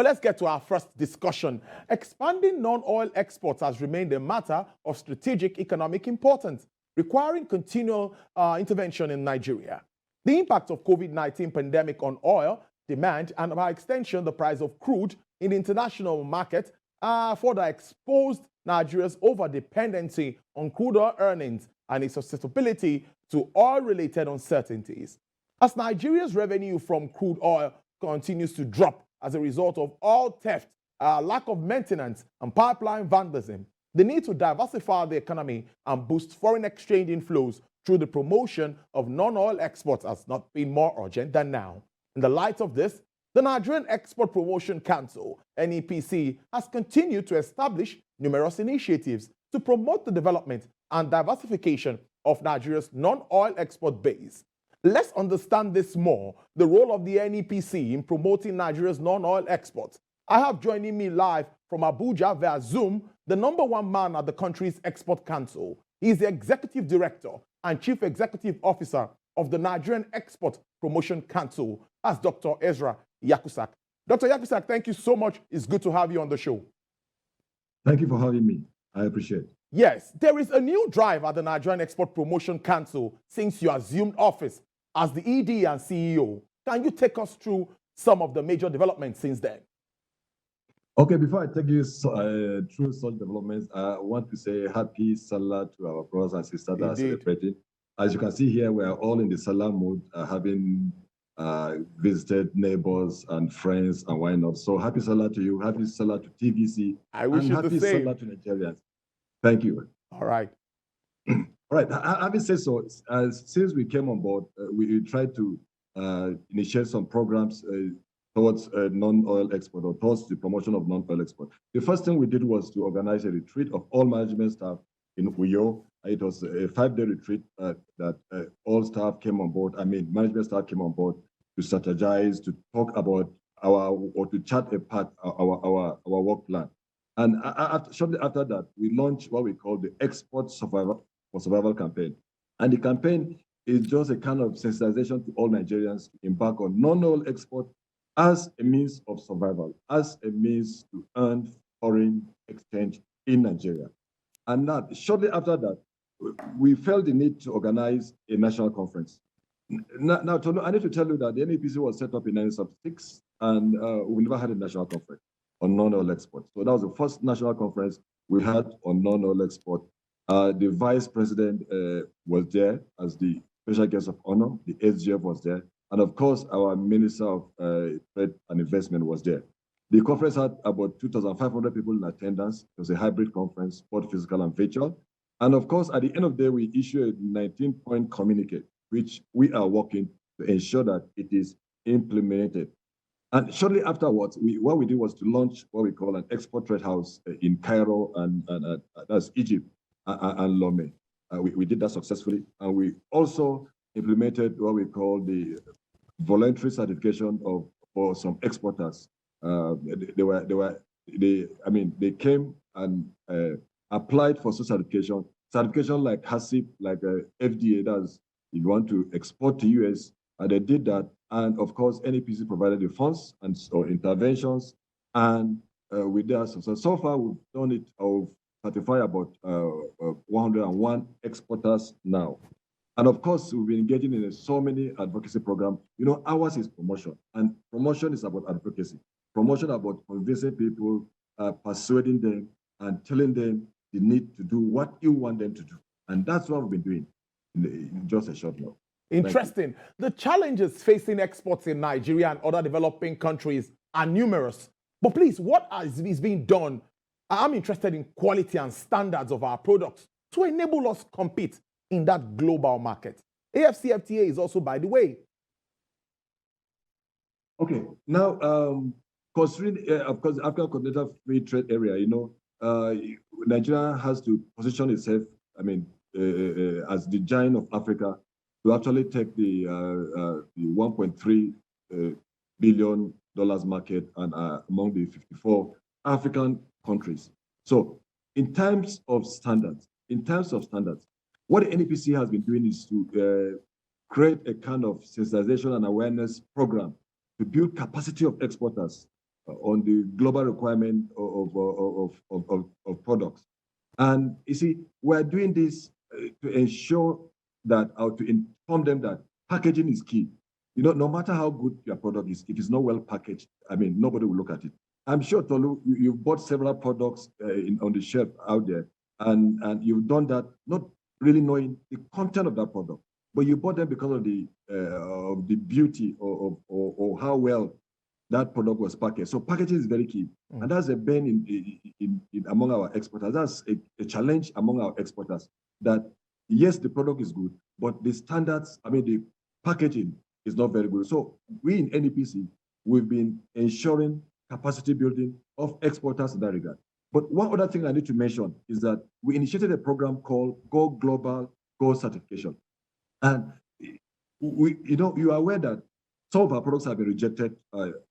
But let's get to our first discussion. Expanding non-oil exports has remained a matter of strategic economic importance, requiring continual intervention in Nigeria. The impact of COVID-19 pandemic on oil demand and by extension the price of crude in the international market further exposed Nigeria's over-dependency on crude oil earnings and its susceptibility to oil-related uncertainties. As Nigeria's revenue from crude oil continues to drop as a result of oil theft, lack of maintenance, and pipeline vandalism, the need to diversify the economy and boost foreign exchange inflows through the promotion of non-oil exports has not been more urgent than now. In the light of this, the Nigerian Export Promotion Council, NEPC, has continued to establish numerous initiatives to promote the development and diversification of Nigeria's non-oil export base. Let's understand this more, the role of the NEPC in promoting Nigeria's non-oil exports. I have joining me live from Abuja via Zoom, the #1 man at the country's Export Council. He is the Executive Director and Chief Executive Officer of the Nigerian Export Promotion Council, as Dr. Ezra Yakusak. Dr. Yakusak, thank you so much. It's good to have you on the show. Thank you for having me. I appreciate it. Yes, there is a new drive at the Nigerian Export Promotion Council since you assumed office as the ED and CEO. Can you take us through some of the major developments since then? Okay, before I take you through such developments, I want to say happy Salah to our brothers and sisters that are celebrating. As you can see here, we are all in the Salah mood, having visited neighbors and friends and why not. So happy Salah to you, happy Salah to TVC, I wish you the same. Happy Salah to Nigerians. Thank you. All right. All right, having said so, since we came on board, we tried to initiate some programs towards non-oil export or towards the promotion of non-oil export. The first thing we did was to organize a retreat of all management staff in Uyo. It was a 5-day retreat that all staff came on board. Management staff came on board to strategize, to talk about or to chart a path, our work plan. And shortly after that, we launched what we call the Export Survival campaign. And the campaign is just a kind of sensitization to all Nigerians to embark on non-oil export as a means of survival, as a means to earn foreign exchange in Nigeria. And that, shortly after that, we felt the need to organize a national conference. Now, I need to tell you that the NEPC was set up in 1976, and we never had a national conference on non-oil export. So that was the first national conference we had on non-oil export. The vice president was there as the special guest of honor. The SGF was there. And of course, our Minister of Trade and Investment was there. The conference had about 2,500 people in attendance. It was a hybrid conference, both physical and virtual. And of course, at the end of the day, we issued a 19-point communique, which we are working to ensure that it is implemented. And shortly afterwards, what we did was to launch what we call an export trade house in Cairo and that's Egypt and Lomé. We did that successfully. And we also implemented what we call the voluntary certification for some exporters. They came and applied for certification like HACCP, like FDA does. If you want to export to US, and they did that. And of course, NEPC provided the funds and so interventions, and we did so far we've done it of certify about 101 exporters now. And of course, we've been engaging in so many advocacy programs. You know, ours is promotion, and promotion is about advocacy. Promotion about convincing people, persuading them, and telling them the need to do what you want them to do. And that's what we've been doing in just a short while. Interesting. The challenges facing exports in Nigeria and other developing countries are numerous. But please, what is being done? I'm interested in quality and standards of our products to enable us to compete in that global market. AFCFTA is also, by the way. Okay. Now, considering, of course, African Continental Free Trade Area, you know, Nigeria has to position itself, as the giant of Africa, to actually take the $1.3 billion market and among the 54 African countries. So in terms of standards, what the NEPC has been doing is to create a kind of sensitization and awareness program to build capacity of exporters on the global requirement of products. And you see, we're doing this to ensure that, or to inform them that packaging is key. You know, no matter how good your product is, if it's not well packaged, I mean, nobody will look at it. I'm sure, Tolu, you've bought several products on the shelf out there, and you've done that not really knowing the content of that product, but you bought them because of the beauty or how well that product was packaged. So packaging is very key. And that's a bane among our exporters. That's a challenge among our exporters, that yes, the product is good, but the standards, I mean, the packaging is not very good. So we in NEPC, we've been ensuring capacity building of exporters in that regard. But one other thing I need to mention is that we initiated a program called Go Global, Go Certification. And you are aware that some of our products have been rejected,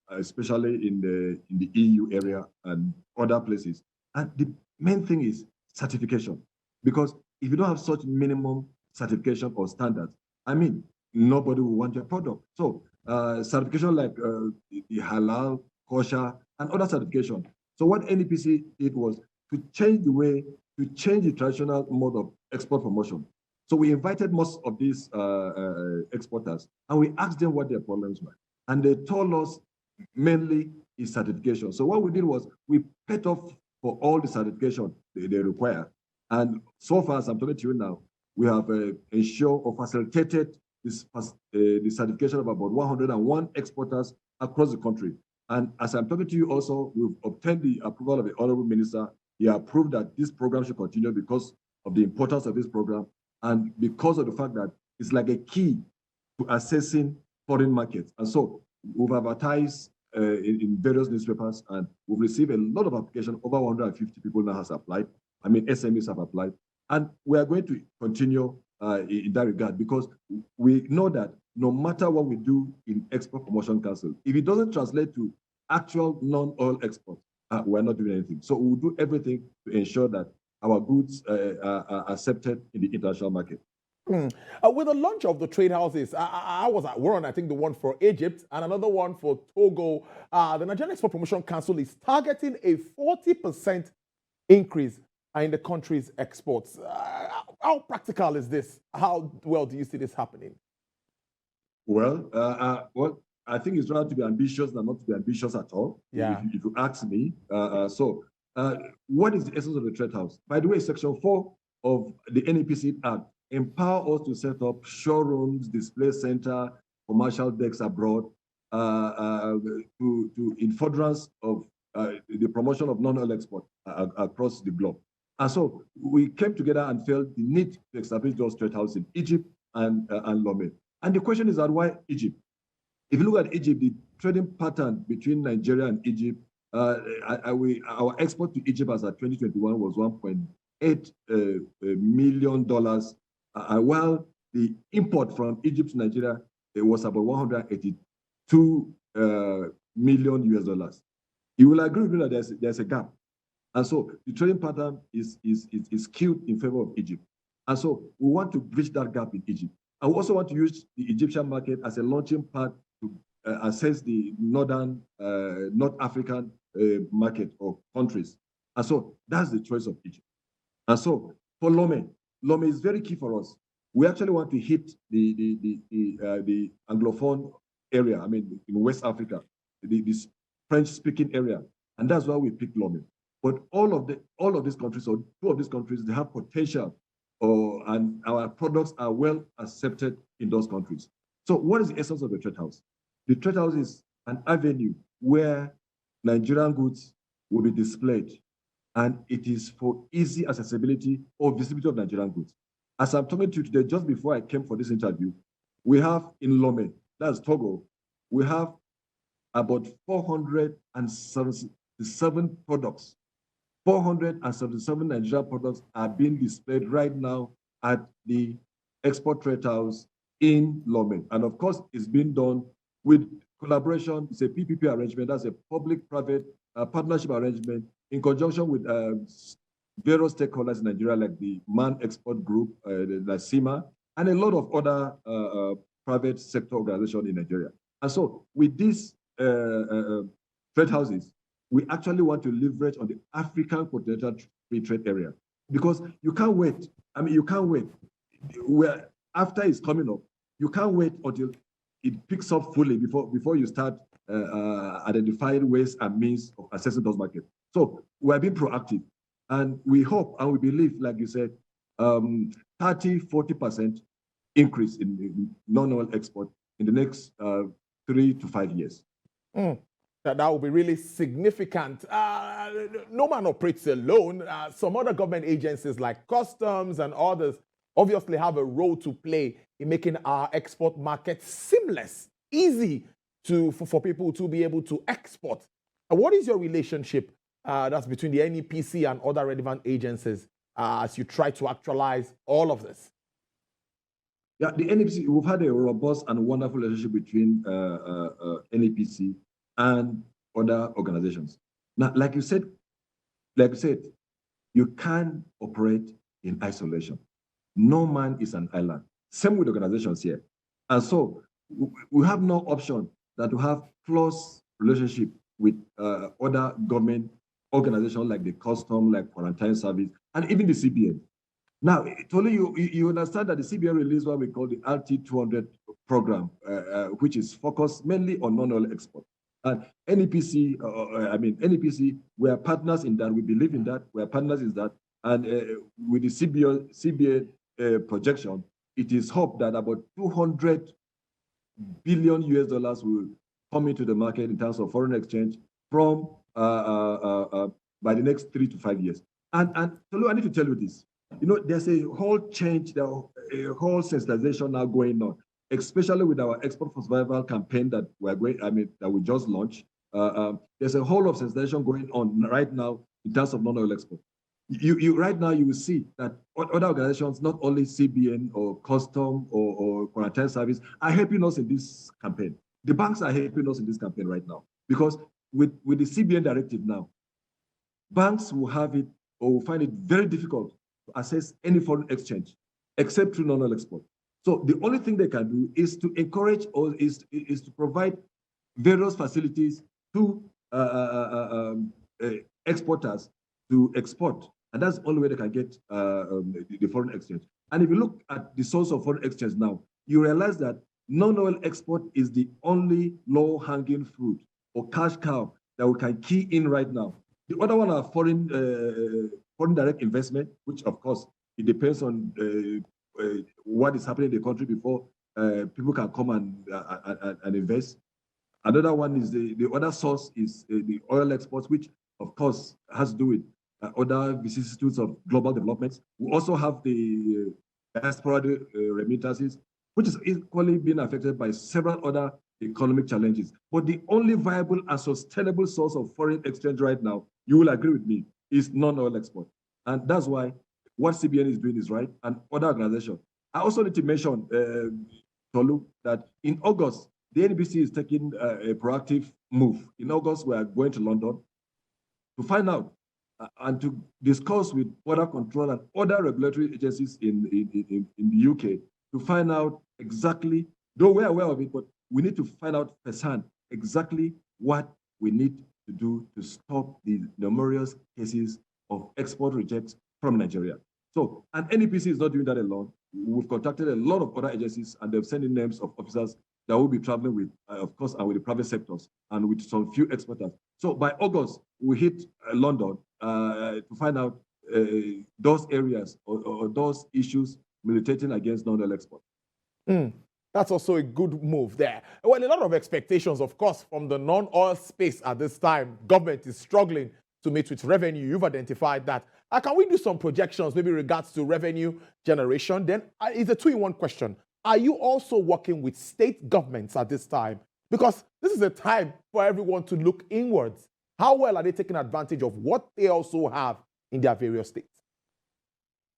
especially in the EU area and other places. And the main thing is certification, because if you don't have such minimum certification or standards, I mean, nobody will want your product. So certification like the halal, kosher, and other certification. So what NEPC did was to change the traditional mode of export promotion. So we invited most of these exporters, and we asked them what their problems were. And they told us mainly is certification. So what we did was we paid off for all the certification they require. And so far, as I'm talking to you now, we have ensured or facilitated the certification of about 101 exporters across the country. And as I'm talking to you also, we've obtained the approval of the Honorable Minister. He approved that this program should continue because of the importance of this program and because of the fact that it's like a key to accessing foreign markets. And so we've advertised in various newspapers, and we've received a lot of applications. Over 150 people now has applied. I mean, SMEs have applied. And we are going to continue in that regard, because we know that no matter what we do in Export Promotion Council, if it doesn't translate to actual non-oil export, we're not doing anything. So we'll do everything to ensure that our goods are accepted in the international market. With the launch of the trade houses, I was at one, I think the one for Egypt and another one for Togo. The Nigerian Export Promotion Council is targeting a 40% increase in the country's exports. How practical is this? How well do you see this happening? Well, I think it's rather to be ambitious than not to be ambitious at all. Yeah. If you ask me. What is the essence of the trade house? By the way, Section 4 of the NEPC Act empower us to set up showrooms, display center, commercial decks abroad, in furtherance of the promotion of non-oil export across the globe. And so we came together and felt the need to establish those trade houses in Egypt and Lomé. And the question is that why Egypt? If you look at Egypt, the trading pattern between Nigeria and Egypt, our export to Egypt as at 2021 was $1.8 million, while the import from Egypt to Nigeria, it was about $182 million US. You will agree with me that there's a gap. And so the trading pattern is skewed in favor of Egypt. And so we want to bridge that gap in Egypt. And we also want to use the Egyptian market as a launching pad to assess the North African market or countries. And so that's the choice of Egypt. And so for Lomé is very key for us. We actually want to hit the Anglophone area, I mean, in West Africa, this French-speaking area. And that's why we picked Lomé. But all of these countries, or two of these countries, they have potential, and our products are well accepted in those countries. So what is the essence of the trade house? The trade house is an avenue where Nigerian goods will be displayed, and it is for easy accessibility or visibility of Nigerian goods. As I'm talking to you today, just before I came for this interview, we have in Lomé, that's Togo, we have about 477 products. 477 Nigerian products are being displayed right now at the export trade house in Lomé. And of course, it's being done with collaboration. It's a PPP arrangement. That's a public-private partnership arrangement in conjunction with various stakeholders in Nigeria, like the Man Export Group, the CIMA, and a lot of other private sector organizations in Nigeria. And so with this trade houses, we actually want to leverage on the African continental free trade area, because you can't wait. I mean, you can't wait. Where after it's coming up, you can't wait until it picks up fully before you start identifying ways and means of accessing those markets. So we're being proactive, and we hope and we believe, like you said, 30-40% increase in non-oil export in the next 3 to 5 years. That will be really significant. No man operates alone. Some other government agencies like customs and others obviously have a role to play in making our export market seamless, easy for people to be able to export. What is your relationship that's between the NEPC and other relevant agencies as you try to actualize all of this? Yeah, the NEPC, we've had a robust and wonderful relationship between NEPC and other organizations. Now, like you said, you can't operate in isolation. No man is an island. Same with organizations here. And so we have no option than to have close relationship with other government organizations like the custom, like quarantine service, and even the CBN. Now, Tolu, you understand that the CBN released what we call the RT200 program, which is focused mainly on non-oil export. And NEPC, we are partners in that. We believe in that. We are partners in that. And with the CBN projection, it is hoped that about $200 billion will come into the market in terms of foreign exchange from by the next 3 to 5 years. And Tolu, I need to tell you this. You know, there's a whole change, a whole sensitization now going on, especially with our Export for Survival campaign that that we just launched. There's a whole of sensitization going on right now in terms of non-oil export. Right now you will see that other organizations, not only CBN or custom or quarantine service, are helping us in this campaign. The banks are helping us in this campaign right now, because with the CBN directive now, banks will have it or will find it very difficult to access any foreign exchange except through non-oil export. So the only thing they can do is to encourage or is to provide various facilities to exporters to export. And that's the only way they can get the foreign exchange. And if you look at the source of foreign exchange now, you realize that non-oil export is the only low-hanging fruit or cash cow that we can key in right now. The other one are foreign direct investment, which of course, it depends on what is happening in the country before people can come and invest. Another one is the other source is the oil exports, which of course has to do with other vicissitudes of global developments. We also have the diaspora remittances, which is equally being affected by several other economic challenges. But the only viable and sustainable source of foreign exchange right now, you will agree with me, is non-oil export. And that's why what CBN is doing is right, and other organizations. I also need to mention, Tolu, that in August, the NEPC is taking a proactive move. In August, we are going to London to find out and to discuss with border control and other regulatory agencies in the UK to find out exactly, though we're aware of it, but we need to find out firsthand exactly what we need to do to stop the numerous cases of export rejects from Nigeria. So, and NEPC is not doing that alone. We've contacted a lot of other agencies, and they've sent in names of officers that will be traveling with, of course, and with the private sectors and with some few exporters. So by August, we hit London to find out those areas or those issues militating against non-oil export. That's also a good move there. Well, a lot of expectations, of course, from the non-oil space at this time. Government is struggling to meet with revenue. You've identified that. Can we do some projections, maybe regards to revenue generation? Then it's a two-in-one question. Are you also working with state governments at this time? Because this is a time for everyone to look inwards. How well are they taking advantage of what they also have in their various states?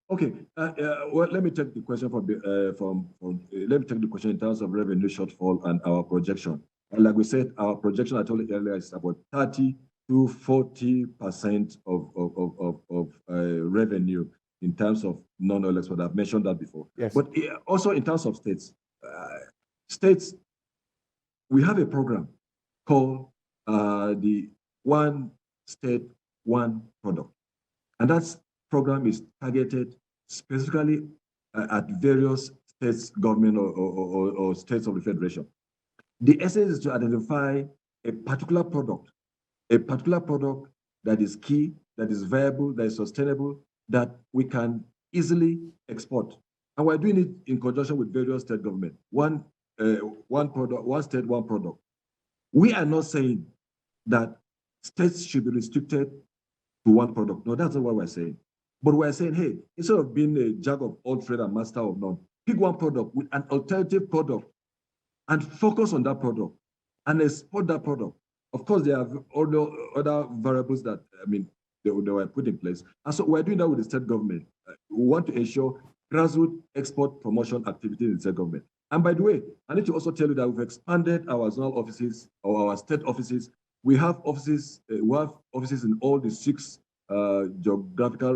Okay, well, let me take the question let me take the question in terms of revenue shortfall and our projection. And like we said, our projection, I told you earlier, is about 30 to 40% of revenue in terms of non-oil export. I've mentioned that before. Yes. But also in terms of states, we have a program called the one state, one product. And that program is targeted specifically at various states, government, or states of the federation. The essence is to identify a particular product that is key, that is viable, that is sustainable, that we can easily export. And we're doing it in conjunction with various state government. One product, one state, one product. We are not saying that states should be restricted to one product. No, that's not what we're saying. But we're saying, hey, instead of being a jack of all trade and master of none, pick one product with an alternative product and focus on that product and export that product. Of course, there are other variables that, they were put in place. And so we're doing that with the state government. We want to ensure grassroots export promotion activity in the state government. And by the way, I need to also tell you that we've expanded our zonal offices or our state offices. We have offices in all the 6 geographical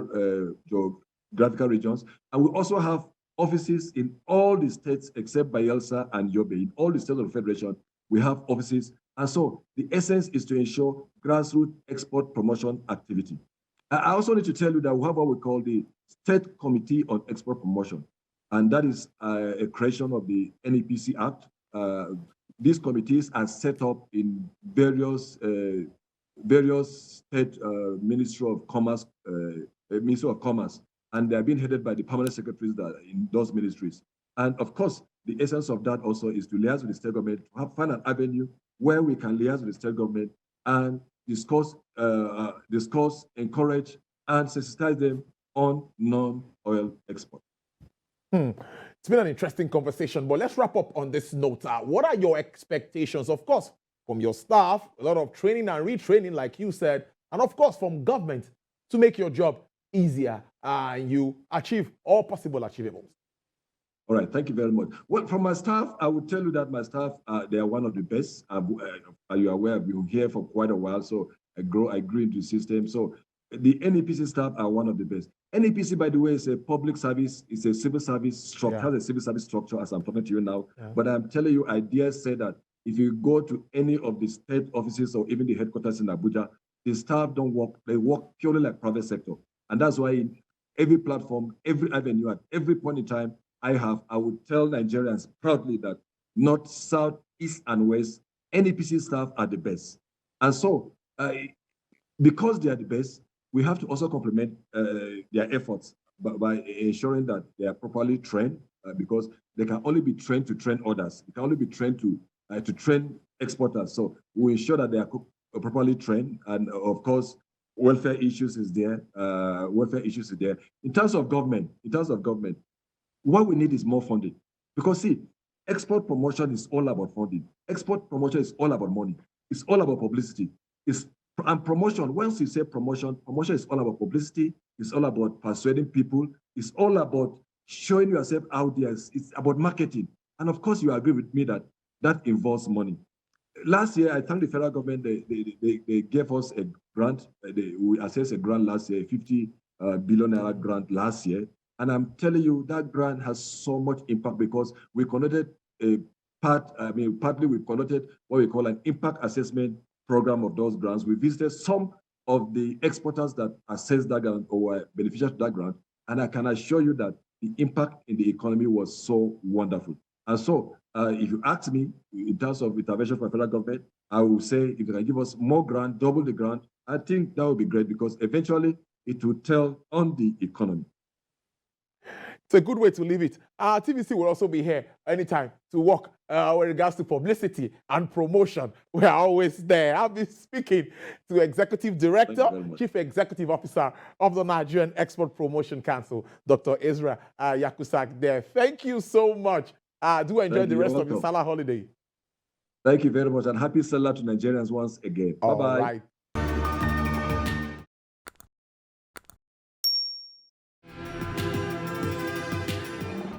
regions. And we also have offices in all the states except Bayelsa and Yobe. In all the states of the Federation, we have offices. And so the essence is to ensure grassroots export promotion activity. I also need to tell you that we have what we call the State Committee on Export Promotion. And that is a creation of the NEPC Act. These committees are set up in various state Ministry of Commerce, and they are being headed by the permanent secretaries that are in those ministries. And of course, the essence of that also is to liaise with the state government, to find an avenue where we can liaise with the state government and discuss, encourage, and sensitize them on non-oil export. It's been an interesting conversation, but let's wrap up on this note. What are your expectations, of course, from your staff, a lot of training and retraining, like you said, and of course, from government to make your job easier and you achieve all possible achievables? All right, thank you very much. Well, from my staff, I would tell you that my staff, they are one of the best. Are you aware? I've been here for quite a while, so I grew into the system. So the NEPC staff are one of the best. NEPC, by the way, is a public service, it's a civil service structure, has a civil service structure as I'm talking to you now. Yeah. But I'm telling you, I dare say that if you go to any of the state offices or even the headquarters in Abuja, the staff don't work, they work purely like private sector. And that's why in every platform, every avenue, at every point in time I would tell Nigerians proudly that North, South, East, and West, NEPC staff are the best. And so, because they are the best, we have to also complement their efforts by ensuring that they are properly trained, because they can only be trained to train others. They can only be trained to train exporters. So we ensure that they are properly trained, and of course, welfare issues is there. In terms of government, what we need is more funding. Because see, export promotion is all about funding. Export promotion is all about money. It's all about publicity. And promotion, once you say promotion is all about publicity. It's all about persuading people. It's all about showing yourself out there. It's about marketing. And of course, you agree with me that that involves money. Last year, I thank the federal government. They gave us a grant. We assessed a grant last year, a 50 billion naira grant last year. And I'm telling you, that grant has so much impact because we conducted partly we conducted what we call an impact assessment program of those grants. We visited some of the exporters that assessed that grant or were beneficial to that grant. And I can assure you that the impact in the economy was so wonderful. And so if you ask me in terms of intervention from the federal government, I will say if you can give us more grant, double the grant, I think that would be great because eventually it will tell on the economy. It's a good way to leave it. TVC will also be here anytime to work with regards to publicity and promotion. We are always there. I'll be speaking to Executive Director, Chief Executive Officer of the Nigerian Export Promotion Council, Dr. Ezra Yakusak there. Thank you so much. Do enjoy the rest of your Salah holiday. Thank you very much, and happy Salah to Nigerians once again. Bye-bye.